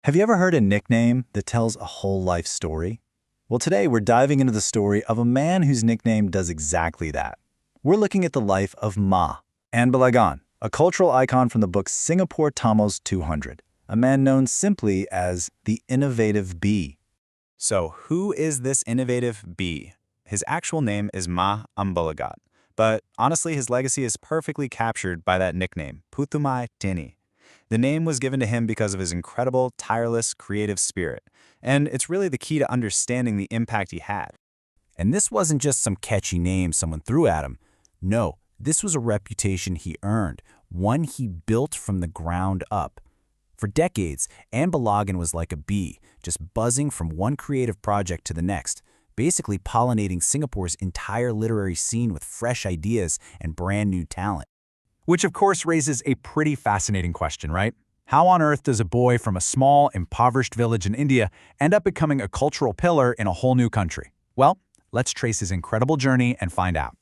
Have you ever heard a nickname that tells a whole life story? Well, today we're diving into the story of a man whose nickname does exactly that. We're looking at the life of Ma, Anne Balagan, a cultural icon from the book Singapore Tamils 200, a man known simply as the Innovative Bee. So, who is this innovative bee? His actual name is Ma Ambalagat, but honestly, his legacy is perfectly captured by that nickname, Puthumai Tini. The name was given to him because of his incredible, tireless, creative spirit, and it's really the key to understanding the impact he had. And this wasn't just some catchy name someone threw at him. No, this was a reputation he earned, one he built from the ground up. For decades, Anne Balagan was like a bee, just buzzing from one creative project to the next, basically pollinating Singapore's entire literary scene with fresh ideas and brand new talent. Which of course raises a pretty fascinating question, right? How on earth does a boy from a small, impoverished village in India end up becoming a cultural pillar in a whole new country? Well, let's trace his incredible journey and find out.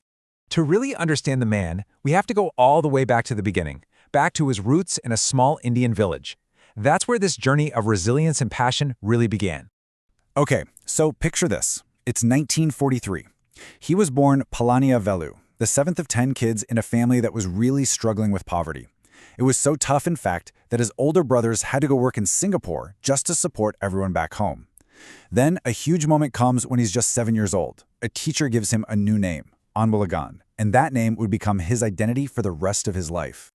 To really understand the man, we have to go all the way back to the beginning, back to his roots in a small Indian village. That's where this journey of resilience and passion really began. Okay, so picture this. It's 1943. He was born Palania Velu, the seventh of 10 kids in a family that was really struggling with poverty. It was so tough, in fact, that his older brothers had to go work in Singapore just to support everyone back home. Then a huge moment comes when he's just 7 years old. A teacher gives him a new name, Anne Balagan, and that name would become his identity for the rest of his life.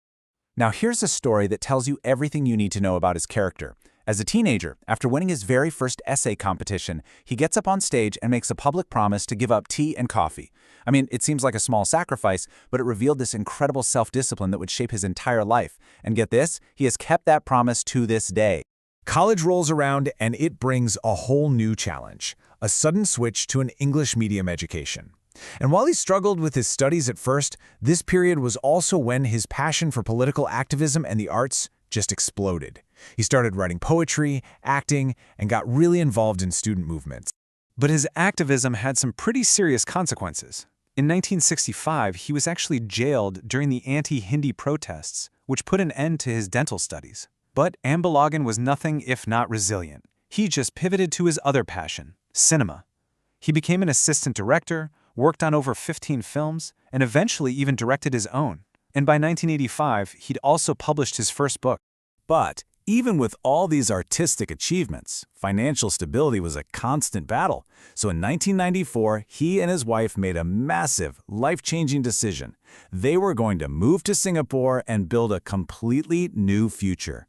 Now here's a story that tells you everything you need to know about his character. As a teenager, after winning his very first essay competition, he gets up on stage and makes a public promise to give up tea and coffee. I mean, it seems like a small sacrifice, but it revealed this incredible self-discipline that would shape his entire life. And get this, he has kept that promise to this day. College rolls around and it brings a whole new challenge, a sudden switch to an English medium education. And while he struggled with his studies at first, this period was also when his passion for political activism and the arts just exploded. He started writing poetry, acting, and got really involved in student movements. But his activism had some pretty serious consequences. In 1965, he was actually jailed during the anti-Hindi protests, which put an end to his dental studies. But Anne Balagan was nothing if not resilient. He just pivoted to his other passion, cinema. He became an assistant director, worked on over 15 films, and eventually even directed his own. And by 1985, he'd also published his first book. But even with all these artistic achievements, financial stability was a constant battle. So in 1994, he and his wife made a massive, life-changing decision. They were going to move to Singapore and build a completely new future.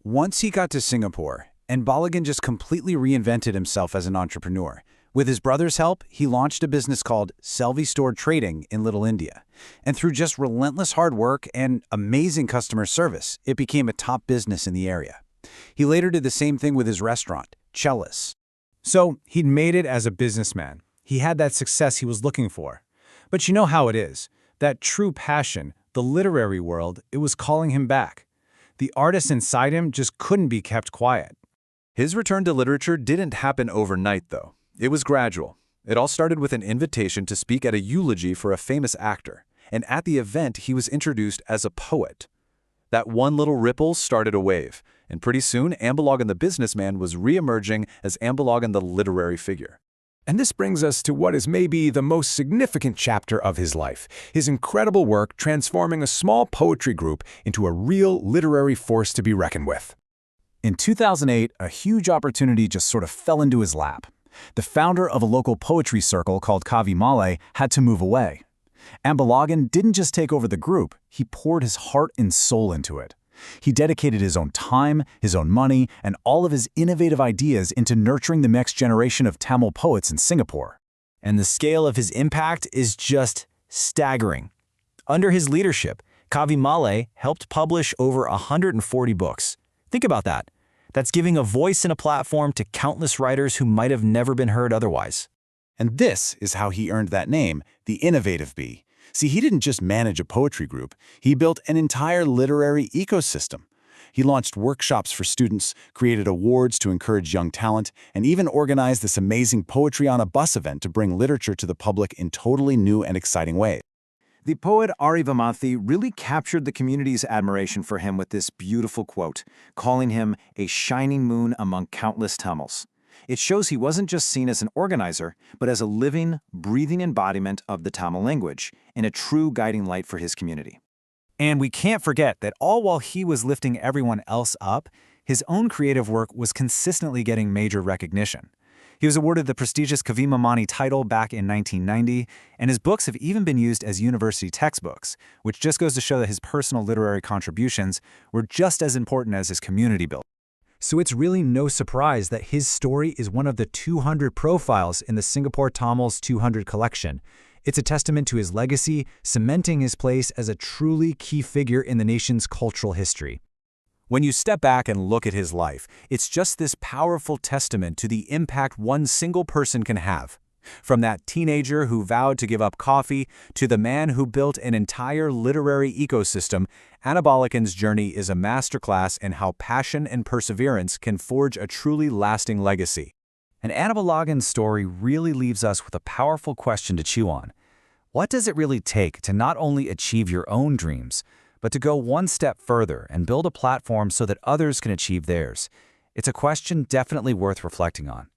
Once he got to Singapore, Anne Balagan just completely reinvented himself as an entrepreneur. With his brother's help, he launched a business called Selvi Store Trading in Little India. And through just relentless hard work and amazing customer service, it became a top business in the area. He later did the same thing with his restaurant, Chellis. So he'd made it as a businessman. He had that success he was looking for. But you know how it is. That true passion, the literary world, it was calling him back. The artist inside him just couldn't be kept quiet. His return to literature didn't happen overnight, though. It was gradual. It all started with an invitation to speak at a eulogy for a famous actor, and at the event he was introduced as a poet. That one little ripple started a wave, and pretty soon Anne Balagan the businessman was re-emerging as Anne Balagan the literary figure. And this brings us to what is maybe the most significant chapter of his life, his incredible work transforming a small poetry group into a real literary force to be reckoned with. In 2008, a huge opportunity just sort of fell into his lap. The founder of a local poetry circle called Kavi Malay had to move away. Anne Balagan didn't just take over the group, he poured his heart and soul into it. He dedicated his own time, his own money, and all of his innovative ideas into nurturing the next generation of Tamil poets in Singapore. And the scale of his impact is just staggering. Under his leadership, Kavi Malay helped publish over 140 books. Think about that. That's giving a voice and a platform to countless writers who might have never been heard otherwise. And this is how he earned that name, the Innovative Bee. See, he didn't just manage a poetry group, he built an entire literary ecosystem. He launched workshops for students, created awards to encourage young talent, and even organized this amazing Poetry on a Bus event to bring literature to the public in totally new and exciting ways. The poet Ari Vamanthi really captured the community's admiration for him with this beautiful quote, calling him a shining moon among countless Tamils. It shows he wasn't just seen as an organizer, but as a living, breathing embodiment of the Tamil language and a true guiding light for his community. And we can't forget that all while he was lifting everyone else up, his own creative work was consistently getting major recognition. He was awarded the prestigious Kavimamani title back in 1990, and his books have even been used as university textbooks, which just goes to show that his personal literary contributions were just as important as his community building. So it's really no surprise that his story is one of the 200 profiles in the Singapore Tamils 200 collection. It's a testament to his legacy, cementing his place as a truly key figure in the nation's cultural history. When you step back and look at his life, it's just this powerful testament to the impact one single person can have. From that teenager who vowed to give up coffee to the man who built an entire literary ecosystem, Anabolican's journey is a masterclass in how passion and perseverance can forge a truly lasting legacy. And Anabolagan's story really leaves us with a powerful question to chew on. What does it really take to not only achieve your own dreams, but to go one step further and build a platform so that others can achieve theirs? It's a question definitely worth reflecting on.